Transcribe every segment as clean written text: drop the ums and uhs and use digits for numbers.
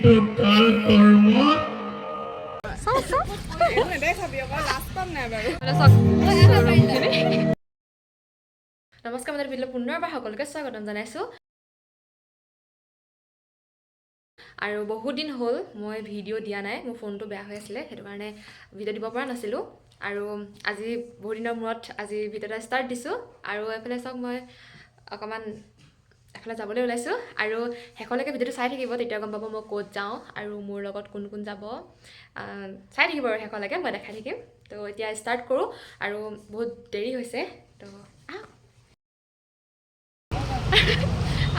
কিন্তু কাল কৰ্মত নমস্কাৰ মই ভিডিঅ' পুনৰবাৰ সকলোকে স্বাগতম জনাইছোঁ আৰু বহুত দিন হ'ল মই ভিডিঅ' দিয়া নাই মোৰ ফোনটো বেয়া হৈ আছিলে সেইটো কাৰণে ভিডিঅ' দিব পৰা নাছিলোঁ আৰু আজি বহুত দিনৰ মূৰত আজি ভিডিঅ' এটা ষ্টাৰ্ট দিছোঁ আৰু এফালে চাওক মই অকণমান এফালে যাবলৈ ওলাইছোঁ আৰু শেষলৈকে ভিডিঅ'টো চাই থাকিব তেতিয়া গম পাব মই ক'ত যাওঁ আৰু মোৰ লগত কোন কোন যাব চাই থাকিব আৰু শেষলৈকে মই দেখাই থাকিম তো এতিয়া ষ্টাৰ্ট কৰোঁ আৰু বহুত দেৰি হৈছে তো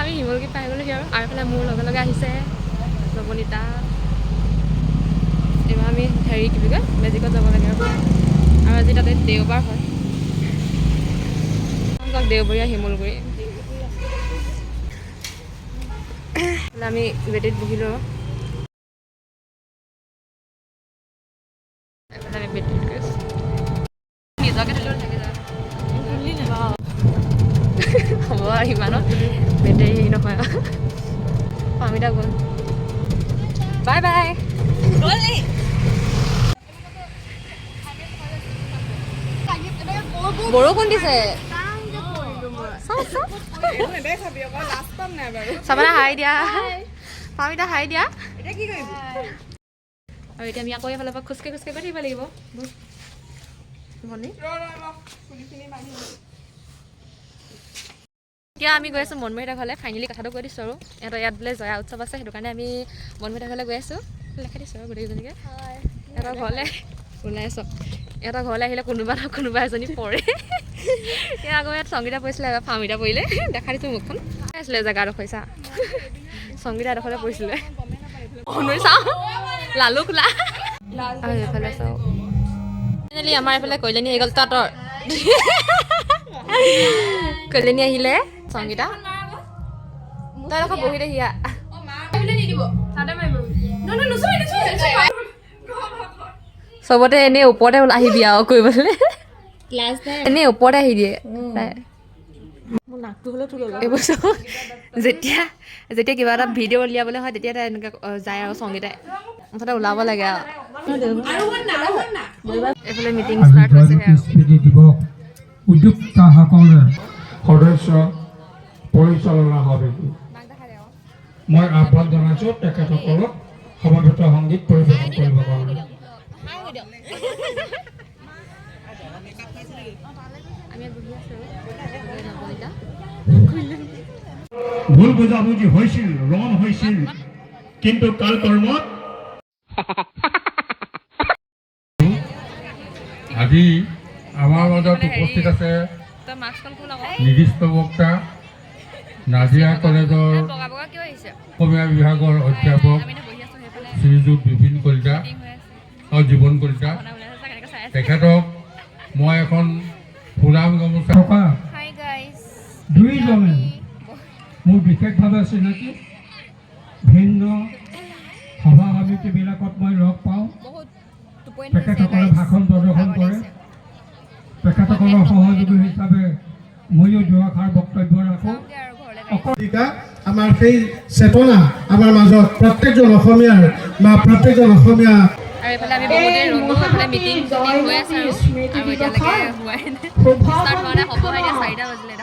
আমি শিমলুগুৰি পাই গ'লোহি আৰু এফালে মোৰ লগে লগে আহিছে নৱনীতা এইবাৰ আমি হেৰি কি বুলি কয় মেজিকত যাব লাগে আৰু আজি তাতে দেওবাৰ হয় দেওবৰীয়া শিমলুগুৰি আমি বেটেৰীত বহিলোঁ আমি বেটেৰীত গৈছোঁ নিজকে দিলেও থাকে যা হ'ব আৰু ইমানত বেটেৰী হেৰি নহয় পামিতা গ'ল বাই বাই বৰষুণ দিছে চাবানা হাই দিয়া পামিতা হাই দিয়া আৰু এতিয়া আমি আকৌ এইফালৰ পৰা খোজকাঢ়ি খোজকাঢ়ি গৈ থাকিব লাগিব এতিয়া আমি গৈ আছোঁ মনমৰিতা ঘৰলৈ ফাইনেলি কথাটো কৈ দিছোঁ আৰু ইহঁতৰ ইয়াত বোলে জয়া উৎসৱ আছে সেইটো কাৰণে আমি মনমৰিতা ঘৰলৈ গৈ আছোঁ লেখাই দিছোঁ আৰু গোটেইকেইজনীকে ইহঁতৰ ঘৰলৈ ওলাই আছোঁ ইহঁতৰ ঘৰলৈ আহিলে কোনোবা ন কোনোবা এজনী পৰে এতিয়া আকৌ ইয়াত সংগীতা পৰিছিলে এবাৰ ফাৰ্মিতা পৰিলে দেখা দিছোঁ মুখখন আছিলে জেগাডোখৰ চা সংগীতা এডোখৰতে পৰিছিলে চাওঁ লালু খোলা আৰু এইফালে চাওঁ ফাইনেলি আমাৰ এইফালে কল্যাণী আহি গ'ল তাঁতৰ কল্যাণী আহিলে সংগীতা তই দেখোন বহি দে হিয়া চবতে এনেই ওপৰতে আহিবি আৰু কৰিবলৈ এনেই ওপৰতে আহি দিয়ে এইবছৰ যেতিয়া যেতিয়া কিবা এটা ভিডিঅ' উলিয়াবলৈ হয় তেতিয়া এনেকৈ যায় আৰু সংগীতাই মুঠতে ওলাব লাগে আৰু এইফালে মিটিং ষ্টাৰ্ট হৈছেহে উদ্যোক্তাসকলে সদস্য পৰিচালনা হবে মই আহ্বান জনাইছোঁ তেখেতসকলক সমবেত সংগীত পৰিৱেশন কৰিবৰ কাৰণে ভুল বুজাবুজি হৈছিল ৰং হৈছিল কিন্তু কাল কৰ্মত আজি আমাৰ মাজত উপস্থিত আছে নিৰ্দিষ্ট বক্তা নাজিৰা কলেজৰ অসমীয়া বিভাগৰ অধ্যাপক শ্ৰীযুত বিপিন কলিতা আৰু জীৱন কলিতা তেখেতক মই এখন ফুলাম গামোচা থকা দুইজনে মোৰ বিশেষভাৱে চিনাকি ভিন্ন সভা সমিতিবিলাকত মই লগ পাওঁ তেখেতসকলে ভাষণ প্ৰদৰ্শন কৰে তেখেতসকলৰ সহযোগী হিচাপে ময়ো দুআষাৰ বক্তব্য ৰাখোঁ আমাৰ সেই চেতনা আমাৰ মাজত প্ৰত্যেকজন অসমীয়াৰ বা প্ৰত্যেকজন অসমীয়া আৰু এইফালে আমি বহুতে ৰ'লো এইফালে মিটিং হৈ আছে আৰু এতিয়ালৈকে হোৱাই নাই ষ্টাৰ্ট হোৱা নাই হ'ব এতিয়া 4টা বাজিলে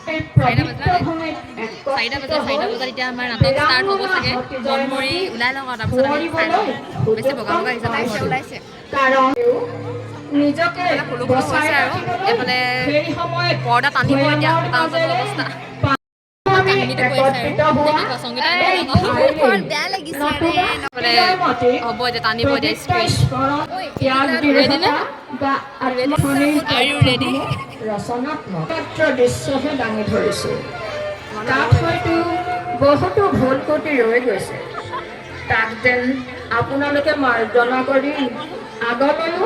4টা বজাত এতিয়া আমাৰ নাটক ষ্টাৰ্ট হ'ব চাগে মনমৰি ওলাই লওঁ আৰু তাৰপিছত আমি চাই লওঁ বেছি বগা বগা হিচাপে ওলাইছে নিজকে আৰু এইফালে পৰ্দা টানিব এতিয়া টাউনত অৱস্থা কাহিনীটো কৈ আছে আৰু সংগীতাই বেয়া লাগিছে হ'ব এতিয়া টানিব এতিয়া ৰেডি নে আৰ ইউ ৰেডি ৰচনাত্মক দৃশ্যহে দাঙি ধৰিছো তাত হয়তো বহুতো ভুল ক্ৰুটি ৰৈ গৈছে তাক যেন আপোনালোকে মাৰ্জনা কৰি আগলৈও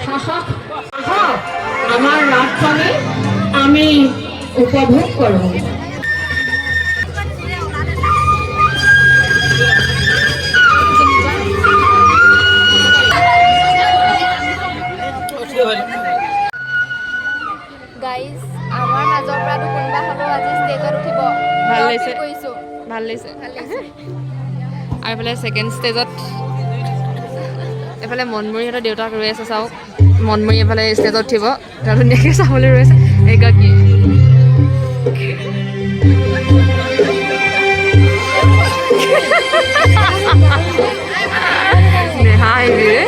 সাহস আমাৰ নাটখনি আমি উপভোগ কৰোঁ গাইজ আমাৰ মাজৰ পৰাটো কোনোবা হ'লেও আজি ষ্টেজত উঠিব ভাল লাগিছে কৰিছোঁ ভাল লাগিছে আৰু এইফালে ছেকেণ্ড ষ্টেজত এইফালে মনমুৰিহঁতৰ দেউতাক ৰৈ আছে চাওক মনমুৰি এইফালে ষ্টেজত উঠিব তেওঁ ধুনীয়াকৈ চাবলৈ ৰৈ আছে এগৰাকী নেহাহিৰে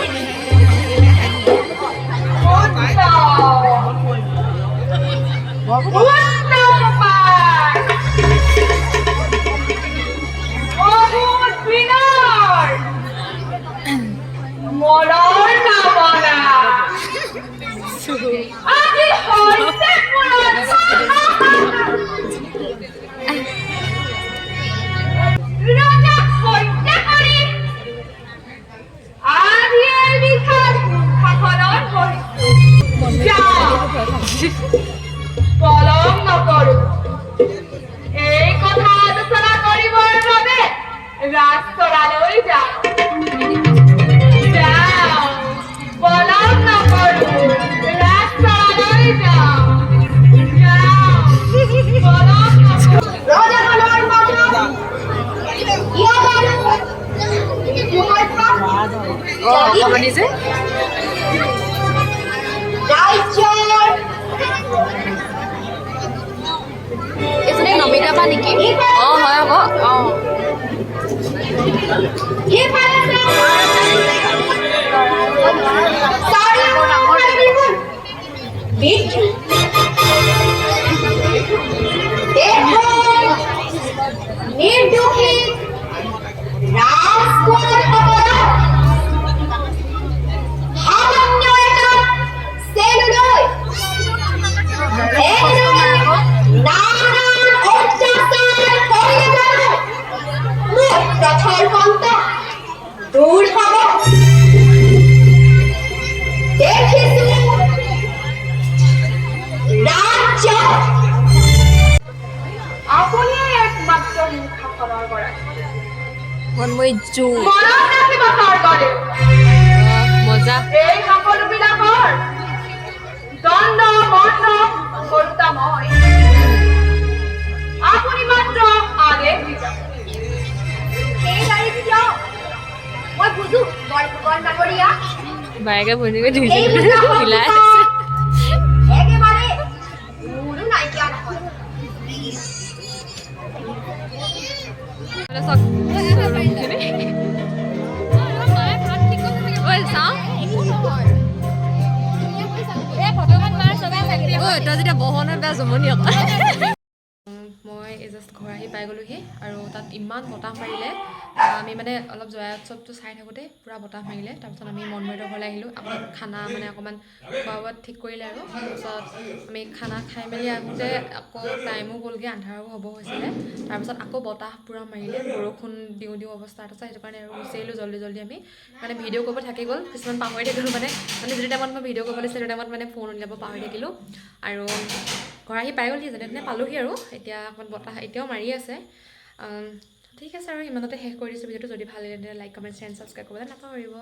পলম নকৰো এই কথা আলোচনা কৰিবৰ বাবে ৰাস্তালৈ যাওঁ পলম নকৰো ৰাস্তালৈ যাওঁ পলম নকৰো ৰজাখনৰ মাজত অকণমানি যে এজনী নমিতা পা নেকি অঁ হয় আকৌ অঁ দূৰ হ'ব দেখিছো ৰাজ্য আপুনি একমাত্ৰ মুখাখনৰ গৰাকী মনমুৰি জু মনত ৰাখিব চৰকাৰে মজা এই সকলোবিলাকৰ দণ্ড মণ্ড কৰ্তা মই আপুনি মাত্ৰ আদেশ দি যাওক এই গাড়ীত যাওক মই বুজো বৰফুকন নাগৰীয়া বায়েকে ভনীয়েকে ধুইছে এই হিলাই একেবাৰে মোৰো নাইকিয়া নহয় তই যেতিয়া বহনৰ বেয়া জমনি আকৌ মই জাষ্ট ঘৰ আহি পাই গ'লোহি আৰু তাত ইমান বতাহ মাৰিলে আমি মানে অলপ জয়া উৎসৱটো চাই থাকোঁতে পূৰা বতাহ মাৰিলে তাৰপিছত আমি মনমৰিহঁতৰ ঘৰলৈ আহিলোঁ আকৌ খানা মানে অকণমান খোৱা বোৱাত ঠিক কৰিলে আৰু তাৰপিছত আমি খানা খাই মেলি আহোঁতে আকৌ টাইমো গ'লগৈ আন্ধাৰো হ'ব হৈছিলে তাৰপিছত আকৌ বতাহ পূৰা মাৰিলে বৰষুণ দিওঁ দিওঁ অৱস্থা তাৰপিছত সেইটো কাৰণে আৰু গুচি আহিলোঁ জল্দি জল্দি আমি মানে ভিডিঅ' কৰিব থাকি গ'ল কিছুমান পাহৰি থাকিলোঁ মানে যিটো টাইমত মই ভিডিঅ' কৰিব লাগিছিল সেইটো টাইমত মানে ফোন উলিয়াব পাহৰি থাকিলোঁ আৰু ঘৰ আহি পাই গ'লহি যেনে তেনে পালোহি আৰু এতিয়া অকণমান বতাহ এতিয়াও মাৰি আছে ঠিক আছে আৰু ইমানতে শেষ কৰি দিছোঁ ভিডিঅ'টো যদি ভাল লাগে তেন্তে লাইক কমেণ্ট শ্বেয়াৰ ছাবস্ক্ৰাইব কৰিবলৈ নাপাহৰিব